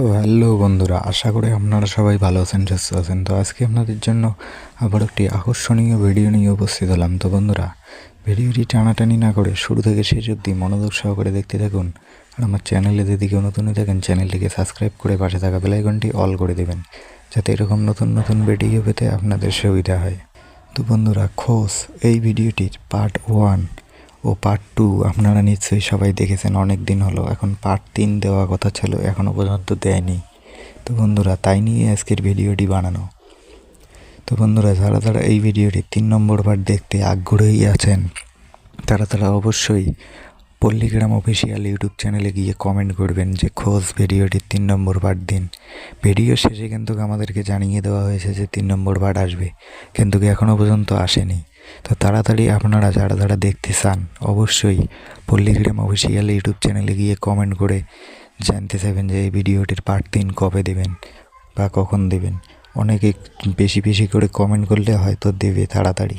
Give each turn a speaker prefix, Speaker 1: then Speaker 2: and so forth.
Speaker 1: তো হ্যালো বন্ধুরা, আশা করি আপনারা সবাই ভালো আছেন, সুস্থ আছেন। তো আজকে আপনাদের জন্য আবার একটি আকর্ষণীয় ভিডিও নিয়ে উপস্থিত হলাম। তো বন্ধুরা, ভিডিওটি টানাটানি না করে শুরু থেকে শেষ অবধি মনোযোগ সহকারে দেখতে থাকুন। আর আমার চ্যানেলে যদি কেউ নতুন হয়ে থাকেন, চ্যানেলটিকে সাবস্ক্রাইব করে পাশে থাকা বেল আইকনটি অল করে দেবেন, যাতে এরকম নতুন নতুন ভিডিও পেতে আপনাদের সুবিধা হয়। তো বন্ধুরা, খোঁজ এই ভিডিওটির পার্ট 1 ও পার্ট 2 আপনারা নিশ্চয়ই সবাই দেখেছেন। অনেক দিন হলো, এখন পার্ট 3 দেওয়া কথা ছিল, এখনও পর্যন্ত দেয়নি। তো বন্ধুরা, তাই নিয়ে আজকের ভিডিওটি বানানো। তো বন্ধুরা, যারা এই ভিডিওটি 3 নম্বর পার্ট দেখতে আগ্রহী আছেন, তারা অবশ্যই পল্লীগ্রাম অফিসিয়াল ইউটিউব চ্যানেলে গিয়ে কমেন্ট করবেন যে খোঁজ ভিডিওটির 3 নম্বর পার্ট দিন। ভিডিও শেষে কিন্তু আমাদেরকে জানিয়ে দেওয়া হয়েছে যে 3 নম্বর পার্ট আসবে, কিন্তু এখনও পর্যন্ত আসেনি। তো তাড়াতাড়ি আপনারা যারা দেখতে চান, অবশ্যই পল্লীগ্রাম অফিসিয়াল ইউটিউব চ্যানেলে গিয়ে কমেন্ট করে জানতে চাইবেন যে এই ভিডিওটির পার্ট 3 কবে দেবেন বা কখন দেবেন। অনেকে বেশি বেশি করে কমেন্ট করলে হয়তো দেবে তাড়াতাড়ি।